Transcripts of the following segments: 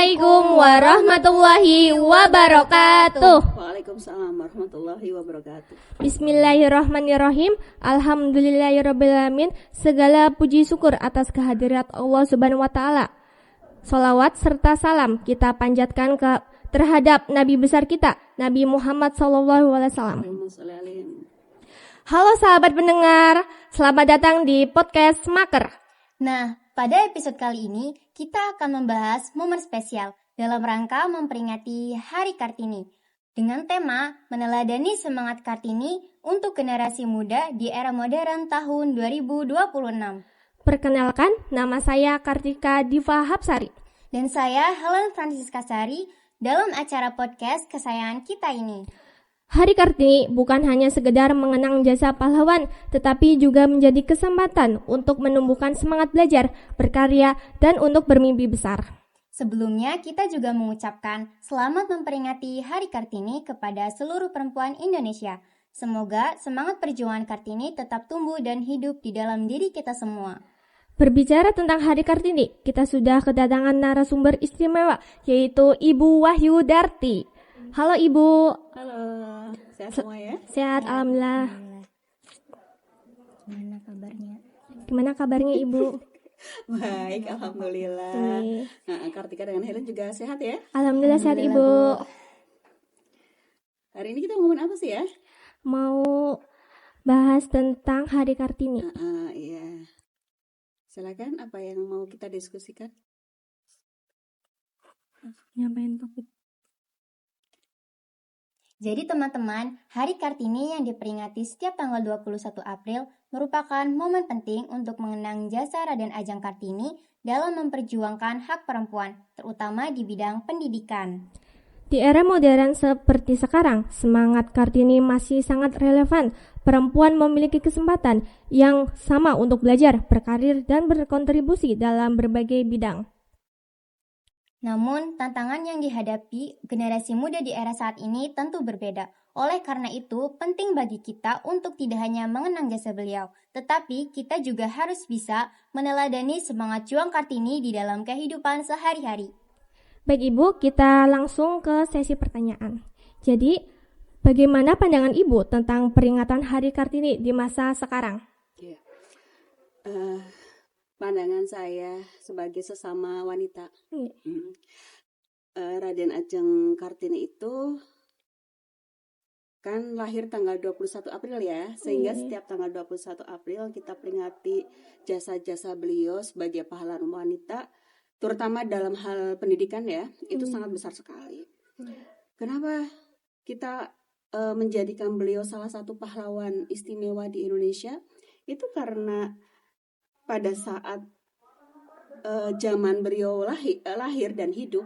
Assalamualaikum warahmatullahi wabarakatuh. Waalaikumsalam warahmatullahi wabarakatuh. Bismillahirrahmanirrahim. Alhamdulillahirrabbilalamin. Segala puji syukur atas kehadirat Allah Subhanahu wa taala. Salawat serta salam kita panjatkan terhadap Nabi besar kita, Nabi Muhammad SAW. Halo sahabat pendengar, selamat datang di podcast Maker. Nah, pada episode kali ini kita akan membahas momen spesial dalam rangka memperingati Hari Kartini dengan tema meneladani semangat Kartini untuk generasi muda di era modern tahun 2026. Perkenalkan, nama saya Kartika Diva Hapsari. Dan saya Helen Francisca Sari dalam acara podcast kesayangan kita ini. Hari Kartini bukan hanya sekedar mengenang jasa pahlawan, tetapi juga menjadi kesempatan untuk menumbuhkan semangat belajar, berkarya, dan untuk bermimpi besar. Sebelumnya, kita juga mengucapkan selamat memperingati Hari Kartini kepada seluruh perempuan Indonesia. Semoga semangat perjuangan Kartini tetap tumbuh dan hidup di dalam diri kita semua. Berbicara tentang Hari Kartini, kita sudah kedatangan narasumber istimewa, yaitu Ibu Wahyu Darti. Halo Ibu. Halo, sehat semua ya? Sehat, alhamdulillah. Gimana kabarnya Ibu? Baik, alhamdulillah. Nah, Kartika dengan Helen juga sehat ya? Alhamdulillah sehat Ibu. Hari ini kita ngomongin apa sih ya? Mau bahas tentang Hari Kartini. Iya. Silakan, apa yang mau kita diskusikan? Nyampein topik. Jadi teman-teman, Hari Kartini yang diperingati setiap tanggal 21 April merupakan momen penting untuk mengenang jasa Raden Ajeng Kartini dalam memperjuangkan hak perempuan, terutama di bidang pendidikan. Di era modern seperti sekarang, semangat Kartini masih sangat relevan. Perempuan memiliki kesempatan yang sama untuk belajar, berkarir, dan berkontribusi dalam berbagai bidang. Namun, tantangan yang dihadapi generasi muda di era saat ini tentu berbeda. Oleh karena itu, penting bagi kita untuk tidak hanya mengenang jasa beliau, tetapi kita juga harus bisa meneladani semangat juang Kartini di dalam kehidupan sehari-hari. Baik Ibu, kita langsung ke sesi pertanyaan. Jadi, bagaimana pandangan Ibu tentang peringatan Hari Kartini di masa sekarang? Pandangan saya sebagai sesama wanita, Raden Ajeng Kartini itu kan lahir tanggal 21 April ya, sehingga setiap tanggal 21 April kita peringati jasa-jasa beliau sebagai pahlawan wanita, terutama dalam hal pendidikan ya, itu sangat besar sekali. Kenapa kita menjadikan beliau salah satu pahlawan istimewa di Indonesia? Itu karena pada saat zaman beliau lahir dan hidup,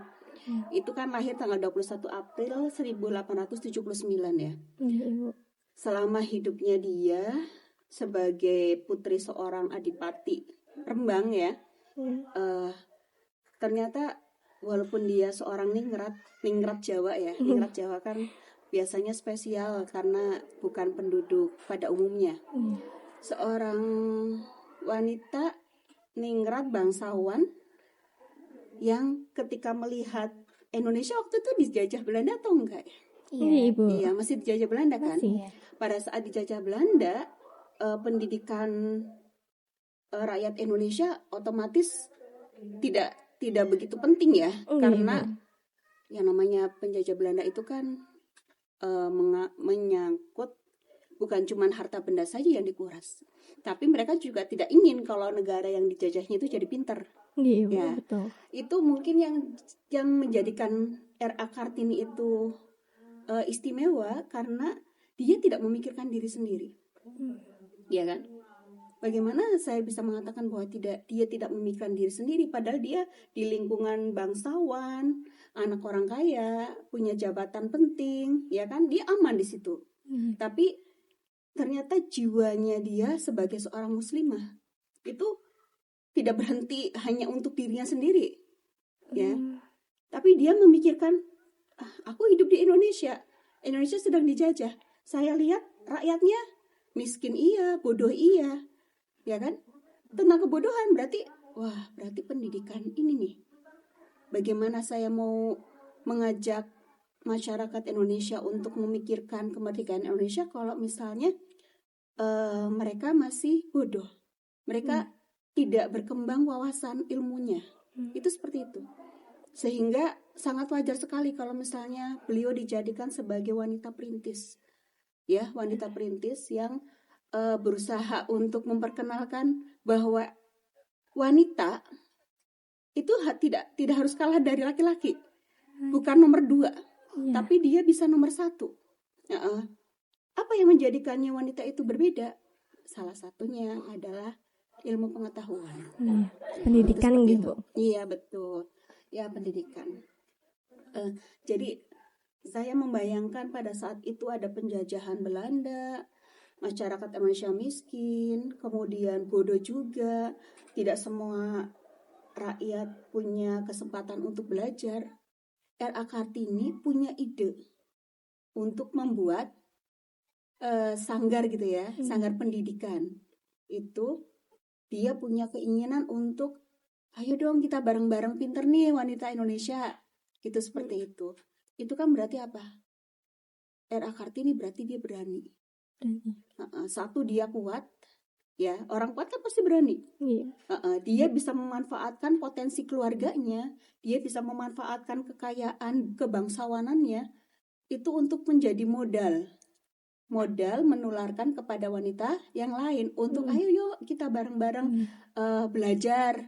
itu kan lahir tanggal 21 April 1879 ya. Selama hidupnya dia sebagai putri seorang adipati Rembang ya, ternyata walaupun dia seorang ningrat Jawa ya, ningrat Jawa kan biasanya spesial karena bukan penduduk pada umumnya. Seorang wanita ningrat bangsawan yang ketika melihat Indonesia waktu itu dijajah Belanda atau enggak? Iya Ibu. Iya, masih dijajah Belanda kan? Masih. Pada saat dijajah Belanda, pendidikan rakyat Indonesia otomatis tidak begitu penting ya, karena yang namanya penjajah Belanda itu kan menyangkut bukan cuma harta benda saja yang dikuras, tapi mereka juga tidak ingin kalau negara yang dijajahnya itu jadi pintar. Iya, Ya, betul. itu mungkin yang menjadikan R.A. Kartini itu istimewa karena dia tidak memikirkan diri sendiri. Ya kan? Bagaimana saya bisa mengatakan bahwa dia tidak memikirkan diri sendiri, padahal dia di lingkungan bangsawan, anak orang kaya, punya jabatan penting, ya kan? Dia aman di situ. Tapi ternyata jiwanya dia sebagai seorang muslimah itu tidak berhenti hanya untuk dirinya sendiri, ya. Tapi dia memikirkan, aku hidup di Indonesia sedang dijajah. Saya lihat rakyatnya miskin iya, bodoh iya, ya kan? Tentang kebodohan berarti pendidikan ini nih bagaimana saya mau mengajak masyarakat Indonesia untuk memikirkan kemerdekaan Indonesia kalau misalnya mereka masih bodoh, mereka tidak berkembang wawasan ilmunya. Itu seperti itu. Sehingga sangat wajar sekali kalau misalnya beliau dijadikan sebagai wanita perintis, ya, wanita perintis yang berusaha untuk memperkenalkan bahwa wanita itu tidak harus kalah dari laki-laki, bukan nomor 2. Tapi dia bisa nomor 1. Apa yang menjadikannya wanita itu berbeda? Salah satunya adalah ilmu pengetahuan. Pendidikan gitu. Iya, betul. Ya, pendidikan. Jadi saya membayangkan pada saat itu ada penjajahan Belanda, masyarakat Indonesia miskin, kemudian bodoh juga, tidak semua rakyat punya kesempatan untuk belajar. R.A. Kartini punya ide untuk membuat sanggar gitu ya, sanggar pendidikan. Itu dia punya keinginan untuk, ayo dong kita bareng-bareng pinter nih wanita Indonesia. Gitu, seperti itu. Itu kan berarti apa? R.A. Kartini berarti dia berani. Satu, dia kuat. Ya, orang kuat kan pasti berani. Dia bisa memanfaatkan potensi keluarganya, dia bisa memanfaatkan kekayaan kebangsawanannya itu untuk menjadi modal menularkan kepada wanita yang lain untuk ayo yuk kita bareng-bareng belajar.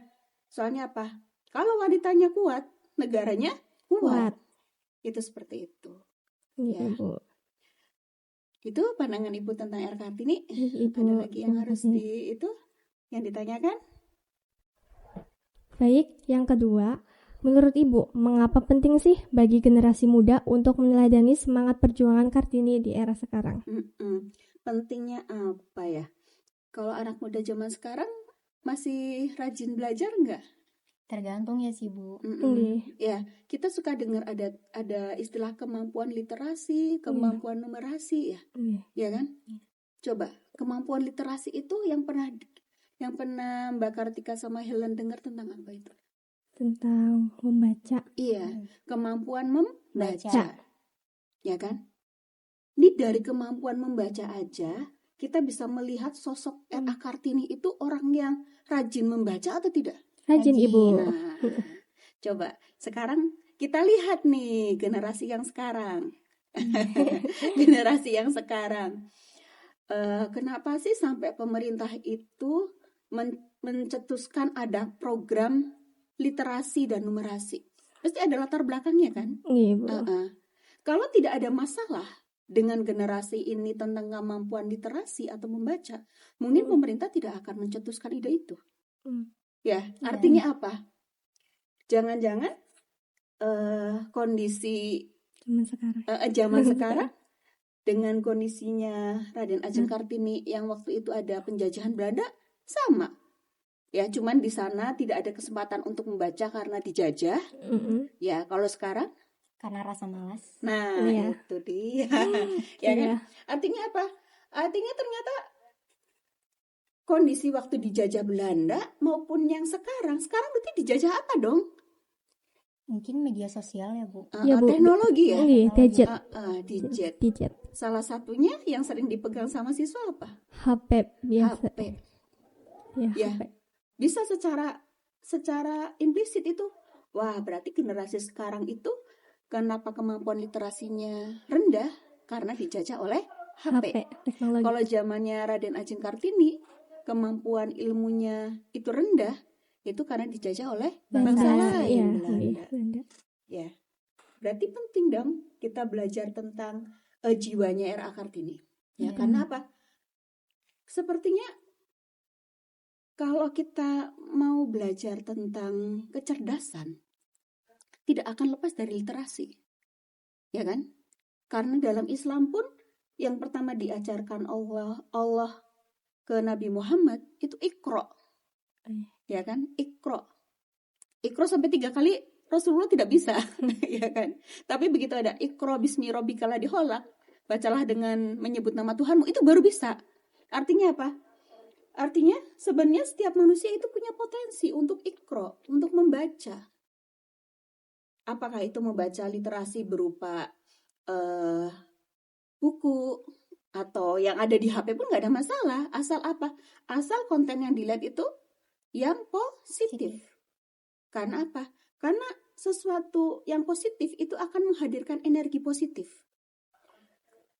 Soalnya apa? Kalau wanitanya kuat, negaranya kuat. Itu seperti itu. Iya, Ya. Bu. Itu pandangan Ibu tentang R. Kartini. Ibu, Ada lagi yang terima harus kasih. yang ditanyakan? Baik, yang kedua, menurut Ibu, mengapa penting sih bagi generasi muda untuk meneladani semangat perjuangan Kartini di era sekarang? Pentingnya apa ya? Kalau anak muda zaman sekarang masih rajin belajar nggak? Tergantung ya sih, Bu. Ya, kita suka dengar ada istilah kemampuan literasi, kemampuan numerasi ya. Ya kan? Coba, kemampuan literasi itu yang pernah Mbak Kartika sama Helen dengar tentang apa itu? Tentang membaca. Iya, kemampuan membaca. Ya kan? Ini dari kemampuan membaca aja kita bisa melihat sosok R.A. Kartini itu orang yang rajin membaca atau tidak? Rajin, Ibu. Nah, coba sekarang kita lihat nih generasi yang sekarang. Generasi yang sekarang. Kenapa sih sampai pemerintah itu mencetuskan ada program literasi dan numerasi? Pasti ada latar belakangnya kan? Iya, Bu. Kalau tidak ada masalah dengan generasi ini tentang kemampuan literasi atau membaca, mungkin pemerintah tidak akan mencetuskan ide itu. Ya, artinya apa? Jangan-jangan kondisi zaman sekarang dengan kondisinya Raden Ajeng Kartini yang waktu itu ada penjajahan Belanda sama. Ya, cuman di sana tidak ada kesempatan untuk membaca karena dijajah. Ya, kalau sekarang karena rasa malas. Nah, itu dia. Ya kan? Artinya apa? Artinya ternyata kondisi waktu dijajah Belanda maupun yang sekarang berarti dijajah apa dong? Mungkin media sosial ya, Bu. Ya, Bu. Teknologi ya? Gadget. Gadget. Salah satunya yang sering dipegang sama siswa apa? HP biasa. HP. Ya, HP. Bisa secara implisit itu. Wah, berarti generasi sekarang itu kenapa kemampuan literasinya rendah? Karena dijajah oleh HP. Teknologi. Kalau zamannya Raden Ajeng Kartini, kemampuan ilmunya itu rendah, itu karena dijajah oleh bangsa lain, Belanda. Ya, berarti penting dong kita belajar tentang jiwanya R.A. Kartini. Ya, karena apa? Sepertinya kalau kita mau belajar tentang kecerdasan, tidak akan lepas dari literasi, ya kan? Karena dalam Islam pun yang pertama diajarkan Allah ke Nabi Muhammad itu Iqra, ya kan? Iqra sampai 3 kali Rasulullah tidak bisa, ya kan? Tapi begitu ada Iqra bismi rabbikal ladzi khalaq, bacalah dengan menyebut nama Tuhanmu, itu baru bisa. Artinya apa? Artinya sebenarnya setiap manusia itu punya potensi untuk Iqra, untuk membaca. Apakah itu membaca literasi berupa buku atau yang ada di HP pun nggak ada masalah. Asal apa? Asal konten yang dilihat itu yang positif. Karena apa? Karena sesuatu yang positif itu akan menghadirkan energi positif.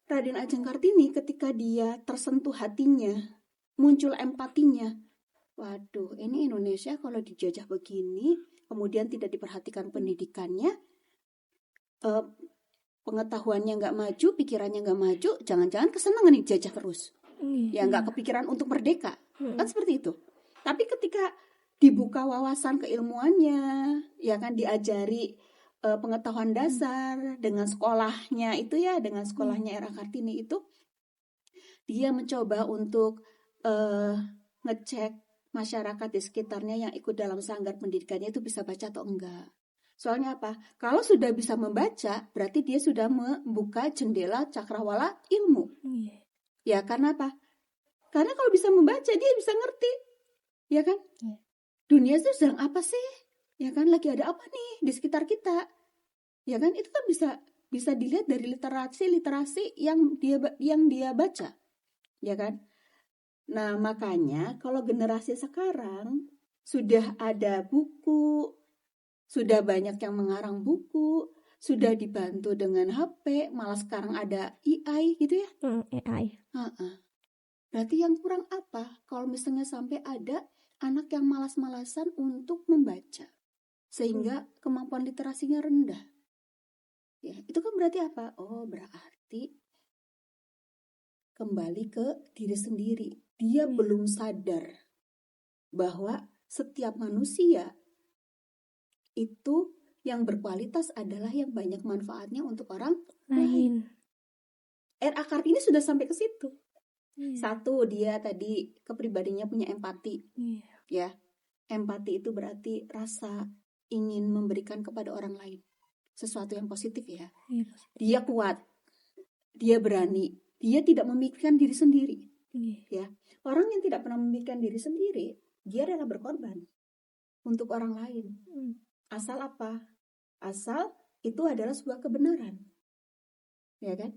Raden Ajeng Kartini ketika dia tersentuh hatinya, muncul empatinya. Waduh, ini Indonesia kalau dijajah begini, kemudian tidak diperhatikan pendidikannya, pengetahuannya nggak maju, pikirannya nggak maju, jangan-jangan kesenangan dijajah terus. Ya nggak kepikiran untuk merdeka. Kan seperti itu. Tapi ketika dibuka wawasan keilmuannya, ya kan diajari pengetahuan dasar dengan sekolahnya itu ya, dengan sekolahnya R.A. Kartini itu, dia mencoba untuk ngecek masyarakat di sekitarnya yang ikut dalam sanggar pendidikannya itu bisa baca atau enggak. Soalnya apa? Kalau sudah bisa membaca, berarti dia sudah membuka jendela cakrawala ilmu. Ya, karena apa? Karena kalau bisa membaca, dia bisa ngerti. Ya kan? Dunia itu sedang apa sih? Ya kan? Lagi ada apa nih di sekitar kita? Ya kan? Itu kan bisa dilihat dari literasi yang dia baca. Ya kan? Nah, makanya kalau generasi sekarang sudah ada buku, sudah banyak yang mengarang buku, sudah dibantu dengan HP, malah sekarang ada AI gitu ya. AI. Berarti yang kurang apa? Kalau misalnya sampai ada anak yang malas-malasan untuk membaca, sehingga kemampuan literasinya rendah. Ya, itu kan berarti apa? Oh, berarti kembali ke diri sendiri. Dia belum sadar bahwa setiap manusia itu yang berkualitas adalah yang banyak manfaatnya untuk orang lain. R.A. Kartini sudah sampai ke situ. Satu, dia tadi kepribadiannya punya empati. Ya, empati itu berarti rasa ingin memberikan kepada orang lain sesuatu yang positif ya. Dia kuat, dia berani, dia tidak memikirkan diri sendiri. Ya, orang yang tidak pernah memikirkan diri sendiri, dia rela berkorban untuk orang lain. Asal apa? Asal itu adalah sebuah kebenaran. Ya kan?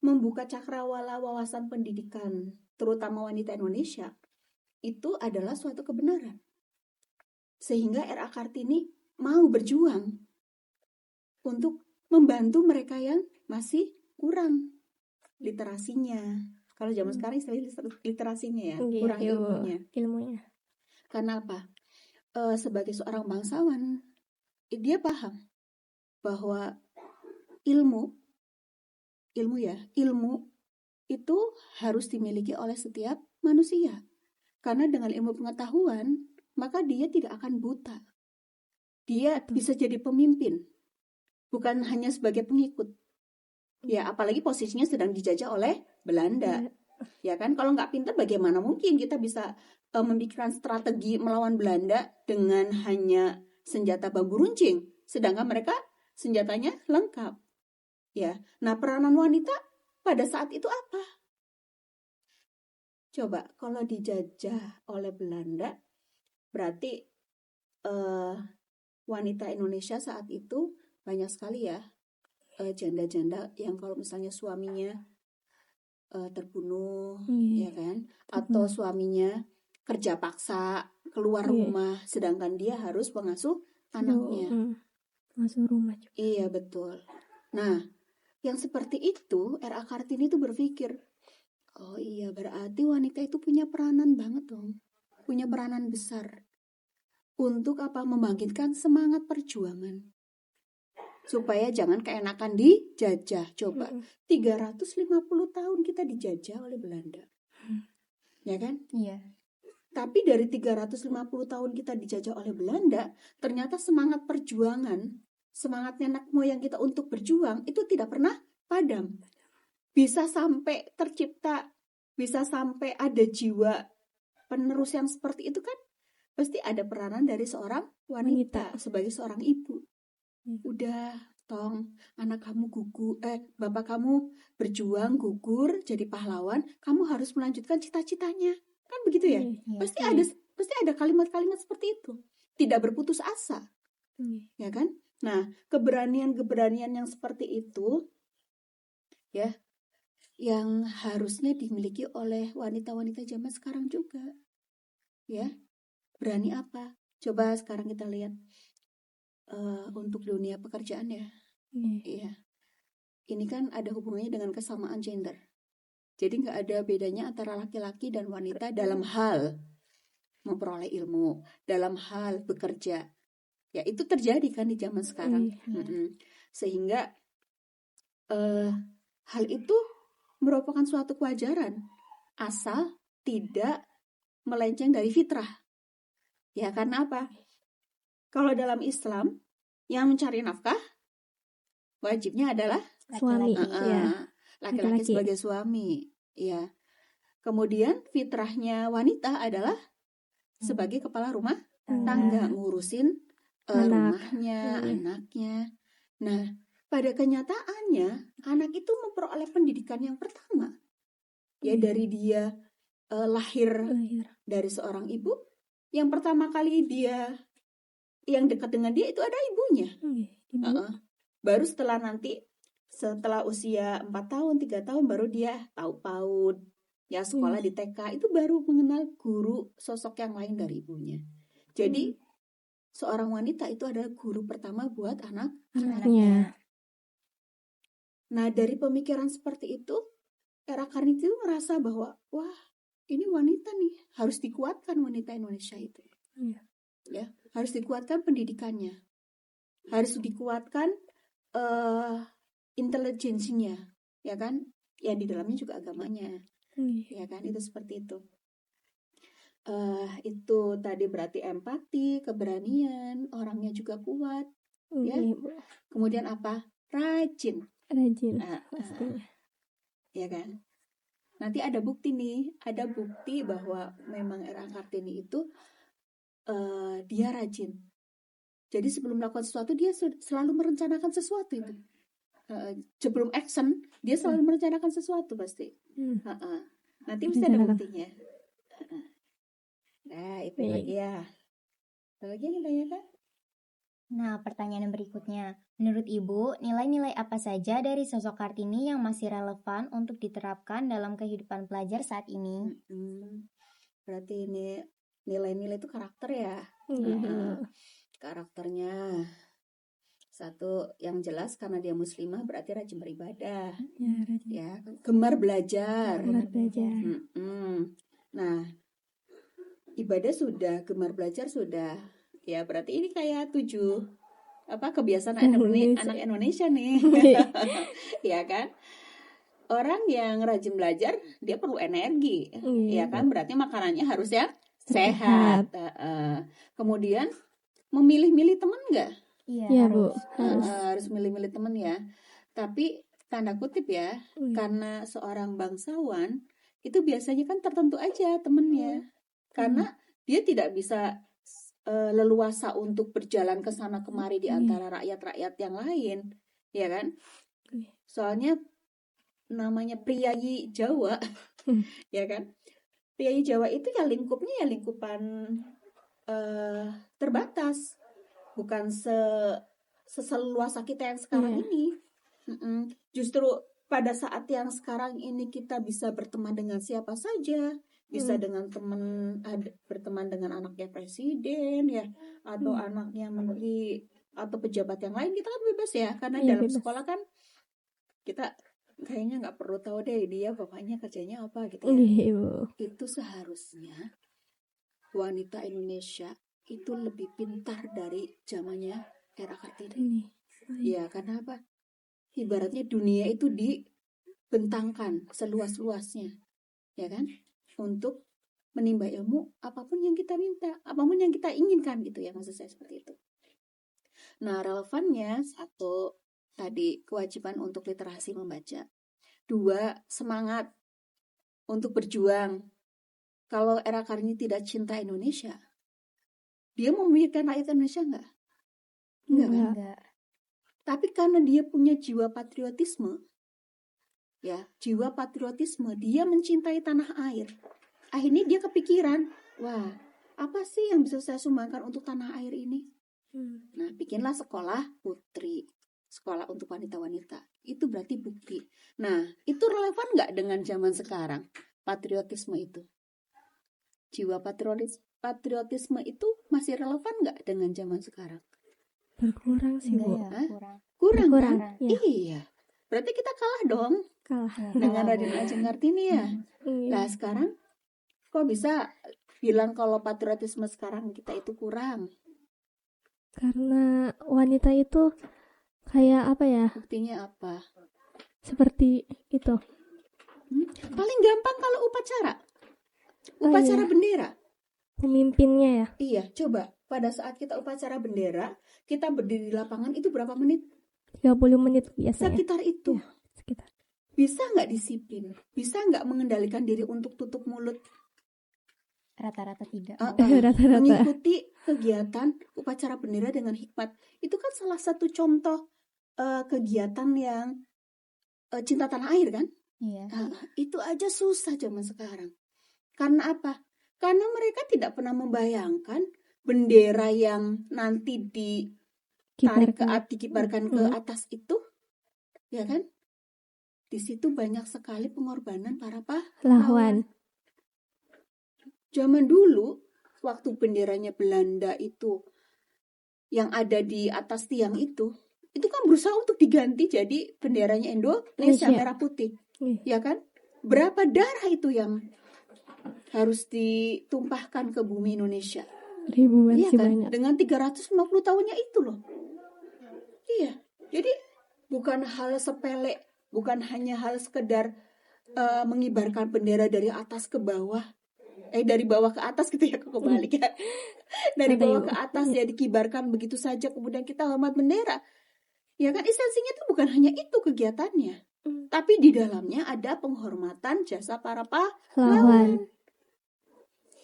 Membuka cakrawala wawasan pendidikan, terutama wanita Indonesia, itu adalah suatu kebenaran. Sehingga R.A. Kartini mau berjuang untuk membantu mereka yang masih kurang literasinya. Kalau zaman sekarang istilahnya literasinya ya, kurang ilmunya. Karena apa? Sebagai seorang bangsawan, dia paham bahwa ilmu itu harus dimiliki oleh setiap manusia. Karena dengan ilmu pengetahuan, maka dia tidak akan buta. Dia bisa jadi pemimpin, bukan hanya sebagai pengikut. Ya, apalagi posisinya sedang dijajah oleh Belanda. Ya kan, kalau nggak pintar bagaimana mungkin kita bisa memikirkan strategi melawan Belanda dengan hanya senjata bambu runcing, sedangkan mereka senjatanya lengkap. Ya, nah peranan wanita pada saat itu apa? Coba kalau dijajah oleh Belanda, berarti wanita Indonesia saat itu banyak sekali ya janda-janda yang kalau misalnya suaminya terbunuh, ya kan, atau suaminya kerja paksa keluar rumah, sedangkan dia harus mengasuh anaknya. Mengasuh rumah juga. Iya betul. Nah, yang seperti itu R.A. Kartini itu berpikir, oh iya berarti wanita itu punya peranan banget dong, punya peranan besar untuk apa? Membangkitkan semangat perjuangan supaya jangan keenakan dijajah. Coba 350 tahun kita dijajah oleh Belanda, ya kan? Iya. Tapi dari 350 tahun kita dijajah oleh Belanda, ternyata semangat perjuangan, semangat nenek moyang kita untuk berjuang itu tidak pernah padam. Bisa sampai tercipta, bisa sampai ada jiwa penerus yang seperti itu kan, pasti ada peranan dari seorang wanita sebagai seorang ibu. Udah, tong, anak kamu bapak kamu berjuang gugur jadi pahlawan, kamu harus melanjutkan cita-citanya. Kan begitu ya? Pasti ada kalimat-kalimat seperti itu. Tidak berputus asa. ya kan? Nah, keberanian-keberanian yang seperti itu, ya, yang harusnya dimiliki oleh wanita-wanita zaman sekarang juga, ya. Berani apa? Coba sekarang kita lihat untuk dunia pekerjaan ya, iya. Ini kan ada hubungannya dengan kesamaan gender. Jadi nggak ada bedanya antara laki-laki dan wanita dalam hal memperoleh ilmu, dalam hal bekerja. Ya itu terjadi kan di zaman sekarang. Sehingga hal itu merupakan suatu kewajaran asal tidak melenceng dari fitrah. Ya karena apa? Kalau dalam Islam yang mencari nafkah wajibnya adalah Suami. laki-laki Laki-laki. sebagai suami. Ya. Kemudian fitrahnya wanita adalah sebagai kepala rumah tangga, ngurusin rumahnya, anaknya. Nah, pada kenyataannya anak itu memperoleh pendidikan yang pertama. Ya dari dia lahir dari seorang ibu, yang pertama kali dia yang dekat dengan dia itu ada ibunya. Baru setelah usia 4 tahun, 3 tahun baru dia tahu PAUD, ya sekolah di TK, itu baru mengenal guru sosok yang lain dari ibunya. Jadi seorang wanita itu adalah guru pertama buat anaknya. Nah dari pemikiran seperti itu, era Kartini itu merasa bahwa wah ini wanita nih harus dikuatkan, wanita Indonesia itu. Ya harus dikuatkan pendidikannya, harus dikuatkan intelijensinya, ya kan? Ya di dalamnya juga agamanya, ya kan? Itu seperti itu. Itu tadi berarti empati, keberanian, orangnya juga kuat, ya. Kemudian apa? Rajin, pastinya. Ya kan? Nanti ada bukti nih, ada bukti bahwa memang era Kartini itu dia rajin. Jadi sebelum melakukan sesuatu dia selalu merencanakan sesuatu itu. Sebelum action dia selalu merencanakan sesuatu pasti. Nanti mesti ada buktinya. Nah itu lagi ya. Lagi yang ditanyakan? Nah, pertanyaan berikutnya. Menurut Ibu, nilai-nilai apa saja dari sosok Kartini yang masih relevan untuk diterapkan dalam kehidupan pelajar saat ini? Berarti ini nilai-nilai itu karakter ya. Karakternya satu yang jelas karena dia muslimah berarti rajin beribadah, ya gemar belajar. Nah ibadah sudah, gemar belajar sudah, ya berarti ini kayak 7 kebiasaan anak Indonesia nih. Ya kan, orang yang rajin belajar dia perlu energi, ya kan, berarti makanannya harus yang sehat. Kemudian memilih-milih teman nggak? Iya Bu, harus milih-milih teman ya. Tapi tanda kutip ya, karena seorang bangsawan itu biasanya kan tertentu aja temennya, karena dia tidak bisa leluasa untuk berjalan ke sana kemari di antara rakyat-rakyat yang lain, ya kan? Soalnya namanya priayi Jawa, ya kan? Priayi Jawa itu ya lingkupnya ya lingkupan terbatas, bukan seluasa kita yang sekarang ini. Justru pada saat yang sekarang ini kita bisa berteman dengan siapa saja, bisa dengan berteman dengan anaknya presiden ya, atau anaknya menteri atau pejabat yang lain, kita kan bebas ya, karena dalam sekolah kan kita kayaknya nggak perlu tahu deh dia bapaknya kerjanya apa gitu ya. Itu seharusnya wanita Indonesia itu lebih pintar dari zamannya era Kartini. Ya, karena apa? Ibaratnya dunia itu dibentangkan seluas-luasnya, ya kan? Untuk menimba ilmu apapun yang kita minta, apapun yang kita inginkan gitu ya, maksud saya seperti itu. Nah, relevannya satu tadi kewajiban untuk literasi membaca. 2, semangat untuk berjuang. Kalau era Kartini tidak cinta Indonesia, dia memikirkan rakyat Indonesia enggak? Enggak. Tapi karena dia punya jiwa patriotisme, ya, jiwa patriotisme, dia mencintai tanah air. Akhirnya dia kepikiran, wah, apa sih yang bisa saya sumbangkan untuk tanah air ini? Nah, bikinlah sekolah putri, sekolah untuk wanita-wanita. Itu berarti bukti. Nah, itu relevan nggak dengan zaman sekarang? Patriotisme itu, jiwa patriotisme itu masih relevan nggak dengan zaman sekarang? Berkurang sih, Bu. Enggak ya, kurang. Kurang Berkurang, kan? ya. Iya. Berarti kita kalah dong Kalah. dengan Raden Ajeng Kartini ya. Iya. Nah, sekarang kok bisa bilang kalau patriotisme sekarang kita itu kurang? Karena wanita itu kayak apa ya? Buktinya apa? Seperti itu. Paling gampang kalau upacara iya. bendera. Pemimpinnya ya. Iya, coba pada saat kita upacara bendera, kita berdiri di lapangan itu berapa menit? 30 menit biasanya. Sekitar itu. Sekitar. Bisa nggak disiplin? Bisa nggak mengendalikan diri untuk tutup mulut? Rata-rata tidak. Rata-rata. Mengikuti kegiatan upacara bendera dengan hikmat. Itu kan salah satu contoh kegiatan yang cinta tanah air kan? Iya. Itu aja susah zaman sekarang. Karena apa? Karena mereka tidak pernah membayangkan bendera yang nanti dikibarkan ke atas itu, ya kan? Di situ banyak sekali pengorbanan para pahlawan. Zaman dulu, waktu benderanya Belanda itu yang ada di atas tiang itu kan berusaha untuk diganti jadi benderanya Indonesia merah putih, ya kan? Berapa darah itu yang harus ditumpahkan ke bumi Indonesia? Ribuan Iya sih kan? banyak. Dengan 350 tahunnya itu loh. Iya, jadi bukan hal sepele, bukan hanya hal sekedar mengibarkan bendera dari atas ke bawah. Dari bawah ke atas gitu ya, kebalik ya. Dari bawah ke atas ya dikibarkan begitu saja, kemudian kita hormat bendera. Ya kan, esensinya itu bukan hanya itu kegiatannya. Tapi di dalamnya ada penghormatan jasa para pahlawan.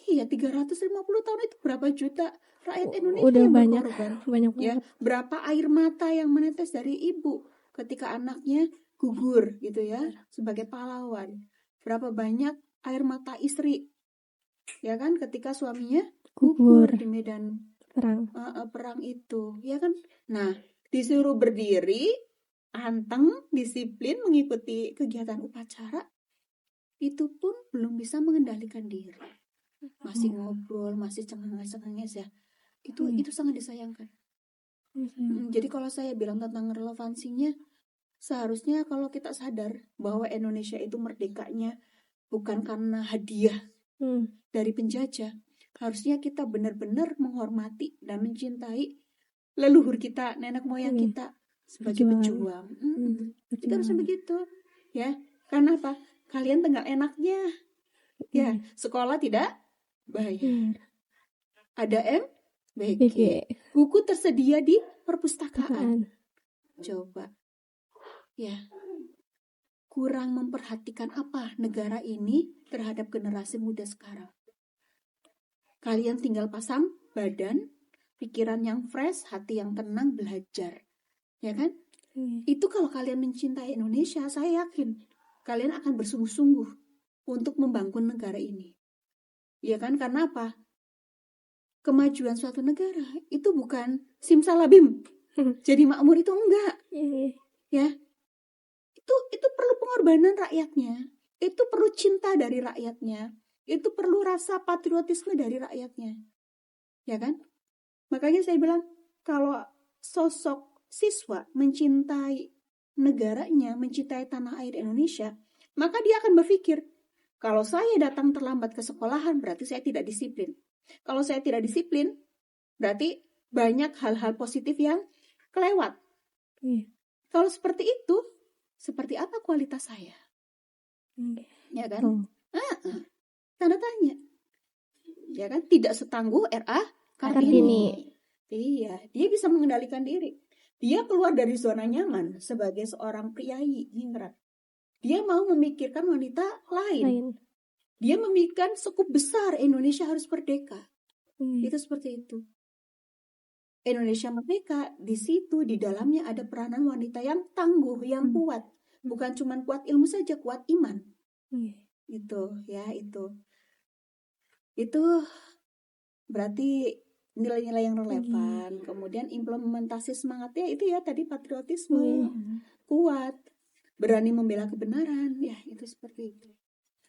Iya, 350 tahun itu berapa juta rakyat Indonesia Udah yang banyak, berkorban. banyak Ya, banget. berapa air mata yang menetes dari ibu ketika anaknya gugur gitu ya, sebagai pahlawan. Berapa banyak air mata istri, ya kan, ketika suaminya gugur di medan perang itu, ya kan. Nah, disuruh berdiri, anteng, disiplin, mengikuti kegiatan upacara, itu pun belum bisa mengendalikan diri. Masih ngobrol, masih cengenges ya. Itu sangat disayangkan. Jadi kalau saya bilang tentang relevansinya, seharusnya kalau kita sadar bahwa Indonesia itu merdekanya bukan karena hadiah dari penjajah, harusnya kita benar-benar menghormati dan mencintai leluhur kita, nenek moyang kita sebagai pejuang. Kita harus begitu, ya. Karena apa? Kalian tinggal enaknya, ya. Sekolah tidak bayar. Ada MBG. Buku tersedia di perpustakaan. Coba, ya. Kurang memperhatikan apa negara ini terhadap generasi muda sekarang. Kalian tinggal pasang badan, pikiran yang fresh, hati yang tenang, belajar. Ya kan? Itu kalau kalian mencintai Indonesia, saya yakin kalian akan bersungguh-sungguh untuk membangun negara ini. Ya kan? Karena apa? Kemajuan suatu negara itu bukan simsalabim. Jadi makmur itu enggak. Ya. Itu perlu pengorbanan rakyatnya. Itu perlu cinta dari rakyatnya. Itu perlu rasa patriotisme dari rakyatnya. Ya kan? Makanya saya bilang, kalau sosok siswa mencintai negaranya, mencintai tanah air Indonesia, maka dia akan berpikir, kalau saya datang terlambat ke sekolahan, berarti saya tidak disiplin. Kalau saya tidak disiplin, berarti banyak hal-hal positif yang kelewat. Kalau seperti itu, seperti apa kualitas saya? Ya kan? Tanda tanya. Ya kan? Tidak setangguh R.A. Kartini. Iya, dia bisa mengendalikan diri. Dia keluar dari zona nyaman sebagai seorang priyayi ningrat. Dia mau memikirkan wanita lain. Dia memikirkan skup besar, Indonesia harus merdeka. Itu seperti itu. Indonesia merdeka, di situ di dalamnya ada peranan wanita yang tangguh, yang kuat. Bukan cuma kuat ilmu saja, kuat iman. Itu ya, itu berarti nilai-nilai yang relevan. Kemudian implementasi semangatnya itu ya tadi patriotisme kuat, berani membela kebenaran, ya itu seperti itu.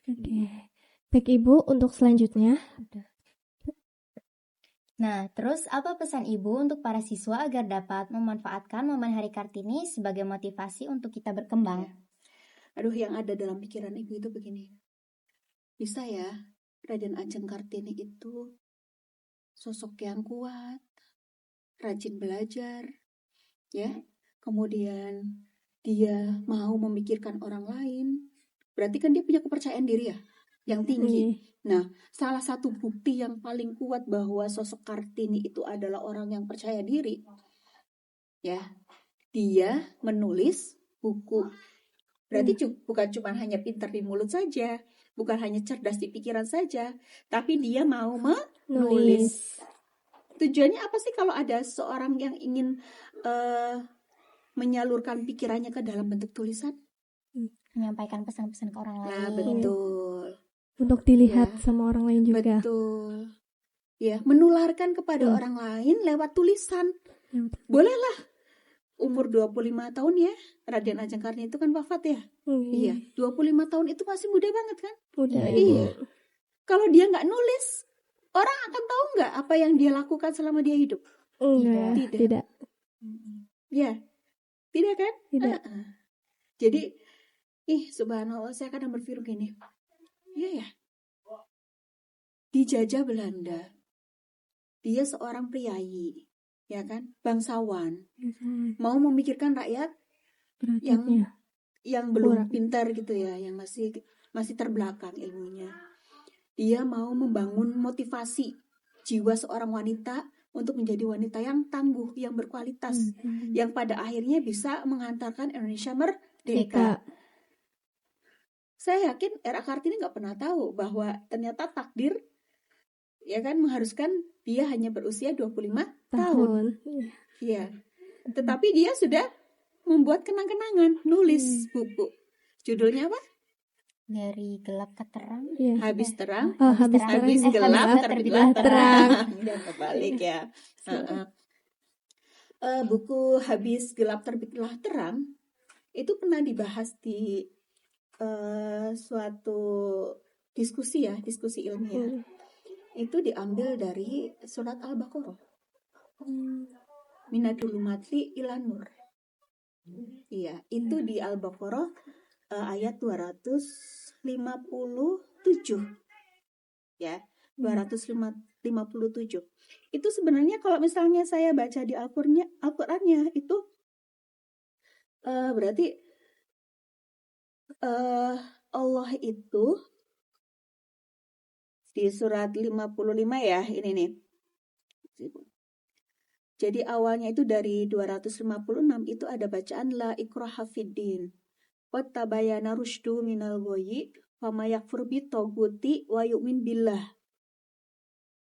Oke. Baik Ibu, untuk selanjutnya. Nah, terus apa pesan Ibu untuk para siswa agar dapat memanfaatkan momen Hari Kartini sebagai motivasi untuk kita berkembang? Aduh, yang ada dalam pikiran Ibu itu begini. Bisa ya, Raden Ajeng Kartini itu sosok yang kuat, rajin belajar, ya. Kemudian dia mau memikirkan orang lain. Berarti kan dia punya kepercayaan diri ya, yang tinggi. Nah, salah satu bukti yang paling kuat bahwa sosok Kartini itu adalah orang yang percaya diri, ya, dia menulis buku. Berarti bukan cuma hanya pintar di mulut saja, bukan hanya cerdas di pikiran saja, tapi dia mau menulis. Tujuannya apa sih kalau ada seorang yang ingin menyalurkan pikirannya ke dalam bentuk tulisan? Menyampaikan pesan-pesan ke orang lain. Nah, betul. Untuk dilihat Ya, sama orang lain juga. betul. Ya, menularkan kepada orang lain lewat tulisan. Bolehlah. Umur 25 tahun ya, Raden Ajeng Kartini itu kan wafat ya. Iya, 25 tahun itu masih muda banget kan? Muda. Iya. Kalau dia nggak nulis, orang akan tahu nggak apa yang dia lakukan selama dia hidup? Tidak. Ya, tidak kan? Tidak. Jadi, subhanallah, saya kadang berpikir gini. Iya ya. Dijajah Belanda. Dia seorang priayi, ya kan? Bangsawan. Mau memikirkan rakyat yang belum pintar gitu ya, yang masih terbelakang ilmunya. Dia mau membangun motivasi jiwa seorang wanita untuk menjadi wanita yang tangguh, yang berkualitas, yang pada akhirnya bisa mengantarkan Indonesia merdeka. Saya yakin R.A. Kartini nggak pernah tahu bahwa ternyata takdir ya kan mengharuskan dia hanya berusia 25 tahun. Iya. Tetapi dia sudah membuat kenang-kenangan, nulis buku. Judulnya apa? Dari gelap ke terang. Habis terang, habis gelap terbitlah terang. Dan terbalik ya. Buku Habis Gelap Terbitlah Terang itu pernah dibahas di suatu diskusi ilmiah. Itu diambil dari surat Al-Baqarah. Minadulumati ilan nur. Iya, itu di Al-Baqarah ayat 257. Ya, 257. Itu sebenarnya kalau misalnya saya baca di Al-Qur'annya itu berarti Allah itu di surat 55 ya, ini nih. Jadi awalnya itu dari 256 itu ada bacaan la ikraha fiddin. Qad tabayyana rusydu minal ghayyi fama yakfur bi taguti wa yu'min billah.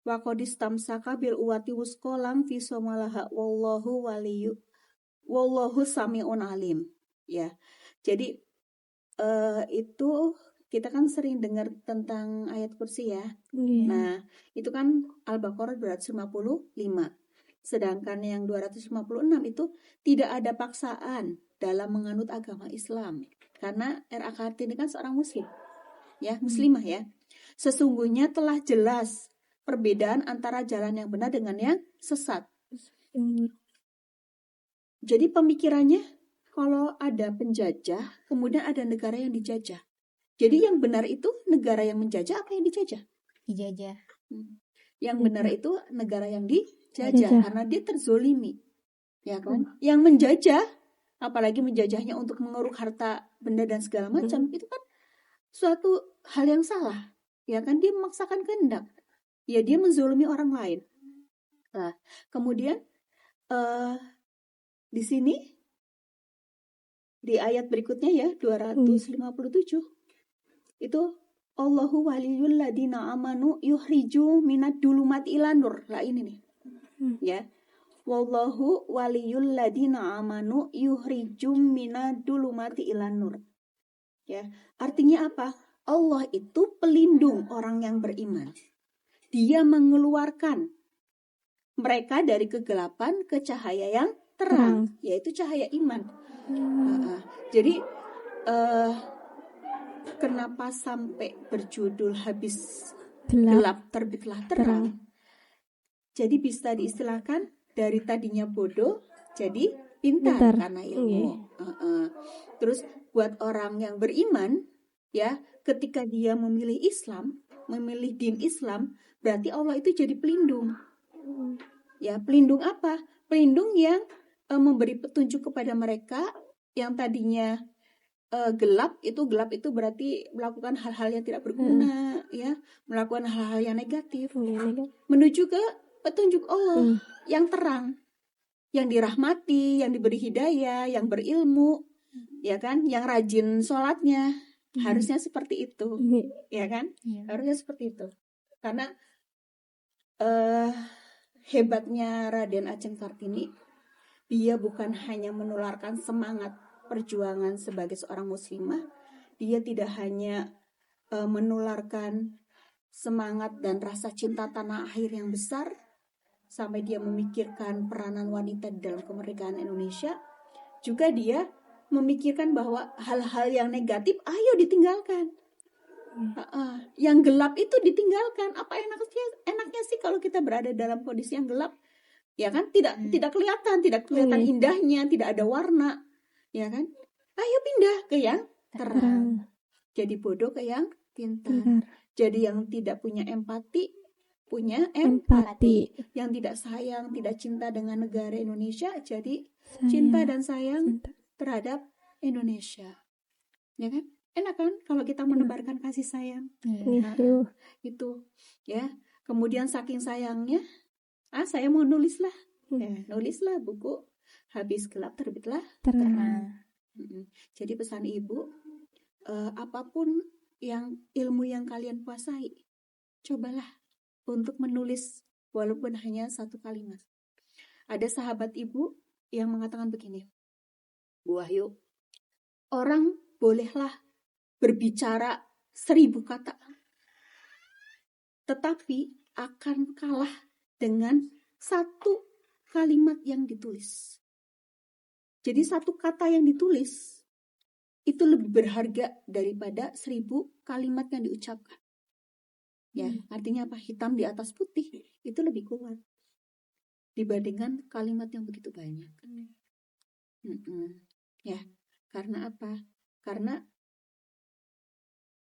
Wa qad istamsaka bil uwati wusqa lam fi somalaha wallahu sami'un alim. Ya. Jadi itu kita kan sering dengar tentang ayat kursi ya. Nah, itu kan Al-Baqarah 255. Sedangkan yang 256 itu tidak ada paksaan dalam menganut agama Islam. Karena R.A. Kartini kan seorang muslim. Ya, muslimah ya. Sesungguhnya telah jelas perbedaan antara jalan yang benar dengan yang sesat. Jadi pemikirannya kalau ada penjajah, kemudian ada negara yang dijajah. Jadi yang benar itu negara yang menjajah apa yang dijajah? Dijajah. Yang benar itu negara yang dijajah karena dia terzolimi. Ya kan? Yang menjajah, apalagi menjajahnya untuk mengeruk harta benda dan segala macam, itu kan suatu hal yang salah. Ya kan? Dia memaksakan kehendak. Ya dia menzolimi orang lain. Nah, kemudian di sini di ayat berikutnya ya 257 itu Allahu waliyul ladina amanu yuhriju minad dulumati ilan nur. Lah ini nih. Ya. Wallahu waliyul ladina amanu yuhriju minad dulumati ilan nur. Ya. Artinya apa? Allah itu pelindung orang yang beriman. Dia mengeluarkan mereka dari kegelapan ke cahaya yang terang, yaitu cahaya iman. Jadi kenapa sampai berjudul habis gelap terbitlah terang? Jadi bisa diistilahkan dari tadinya bodoh jadi pintar karena ilmu. Terus buat orang yang beriman, ya, ketika dia memilih Islam, memilih din Islam, berarti Allah itu jadi pelindung. Ya, pelindung apa? Pelindung yang memberi petunjuk kepada mereka yang tadinya gelap itu berarti melakukan hal-hal yang tidak berguna, ya, melakukan hal-hal yang negatif, menuju ke petunjuk Allah yang terang, yang dirahmati, yang diberi hidayah, yang berilmu, ya kan, yang rajin sholatnya, harusnya seperti itu, ya kan, harusnya seperti itu. Karena hebatnya Raden Ajeng Kartini, dia bukan hanya menularkan semangat perjuangan sebagai seorang muslimah, dia tidak hanya menularkan semangat dan rasa cinta tanah air yang besar, sampai dia memikirkan peranan wanita dalam kemerdekaan Indonesia, juga dia memikirkan bahwa hal-hal yang negatif ayo ditinggalkan. Yang gelap itu ditinggalkan. Apa enaknya sih kalau kita berada dalam kondisi yang gelap? Ya kan, tidak kelihatan indahnya, tidak ada warna. Ya kan? Ayo pindah ke yang terang. Jadi bodoh ke yang pintar. Jadi yang tidak punya empati punya empati. Yang tidak sayang, tidak cinta dengan negara Indonesia jadi cinta dan sayang terhadap Indonesia. Ya kan? Enak kan kalau kita menebarkan kasih sayang. Itu ya. Kemudian saking sayangnya, saya mau nulis lah. Nulislah buku Habis Gelap Terbitlah Terang. Jadi pesan ibu, apapun ilmu yang kalian kuasai, cobalah untuk menulis walaupun hanya satu kalimat. Ada sahabat ibu yang mengatakan begini, Bu Wahyu, orang bolehlah berbicara 1000 kata, tetapi akan kalah dengan satu kalimat yang ditulis. Jadi satu kata yang ditulis itu lebih berharga daripada 1000 kalimat yang diucapkan. Ya, artinya apa? Hitam di atas putih itu lebih kuat dibandingkan kalimat yang begitu banyak. Ya, karena apa? Karena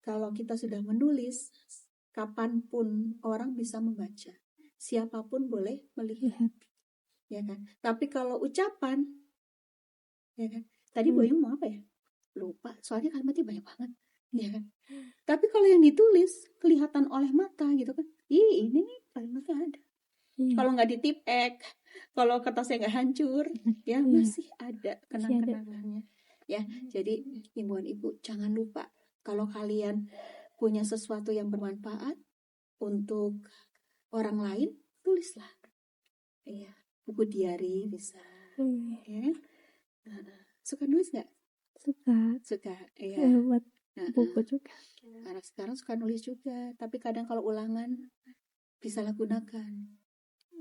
kalau kita sudah menulis, kapanpun orang bisa membaca, siapapun boleh melihat, ya kan? Tapi kalau ucapan, ya kan? Tadi Bu Ayu mau apa ya? Lupa, soalnya kalimatnya banyak banget, ya kan? Tapi kalau yang ditulis kelihatan oleh mata gitu kan, ini nih kalimatnya ada. Kalau nggak ditipek, kalau kertasnya nggak hancur, ya masih ada kenang-kenangannya. Ya, jadi himbauan ibu jangan lupa kalau kalian punya sesuatu yang bermanfaat untuk orang lain, tulislah. Iya, buku diari bisa. Ya. Suka nulis nggak? Suka. Iya. Buat buku juga. Anak sekarang suka nulis juga, tapi kadang kalau ulangan bisa gunakan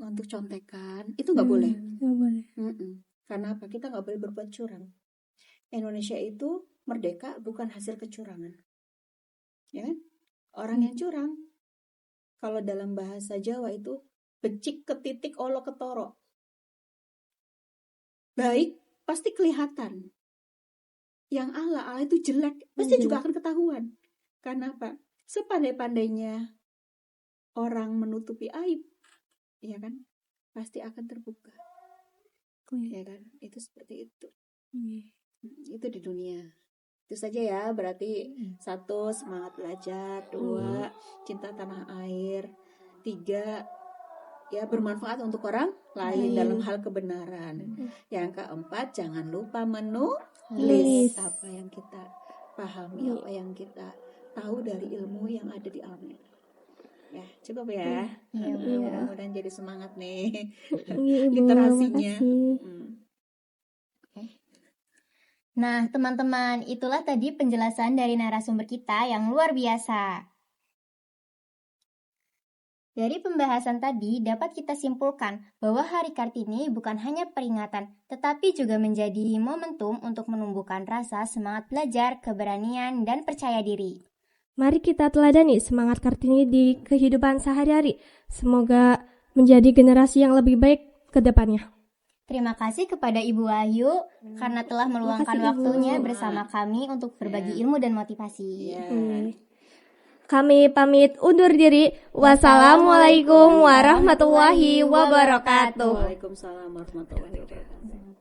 untuk contekan. Itu nggak boleh. Nggak boleh. Karena apa? Kita nggak boleh berbuat curang. Indonesia itu merdeka bukan hasil kecurangan. Ya kan? Orang yang curang, kalau dalam bahasa Jawa itu becik ketitik olo ketoro. Baik pasti kelihatan. Yang Allah itu jelek pasti juga akan ketahuan. Karena apa? Sepandai-pandainya orang menutupi aib, ya kan? Pasti akan terbuka. Ya kan? Itu seperti itu. Itu di dunia. Itu saja ya, berarti 1, semangat belajar, 2, cinta tanah air, 3, ya bermanfaat untuk orang lain dalam hal kebenaran. Yang keempat, jangan lupa menulis apa yang kita pahami, apa yang kita tahu dari ilmu yang ada di alam ini. Ya, cukup ya. Mudah-mudahan jadi semangat nih literasinya. Nah, teman-teman, itulah tadi penjelasan dari narasumber kita yang luar biasa. Dari pembahasan tadi dapat kita simpulkan bahwa Hari Kartini bukan hanya peringatan, tetapi juga menjadi momentum untuk menumbuhkan rasa semangat belajar, keberanian, dan percaya diri. Mari kita teladani semangat Kartini di kehidupan sehari-hari. Semoga menjadi generasi yang lebih baik ke depannya. Terima kasih kepada Ibu Wahyu karena telah meluangkan Terima kasih, Ibu. waktunya bersama kami untuk berbagi ilmu dan motivasi. Kami pamit undur diri. Wassalamualaikum warahmatullahi wabarakatuh. Waalaikumsalam warahmatullahi wabarakatuh.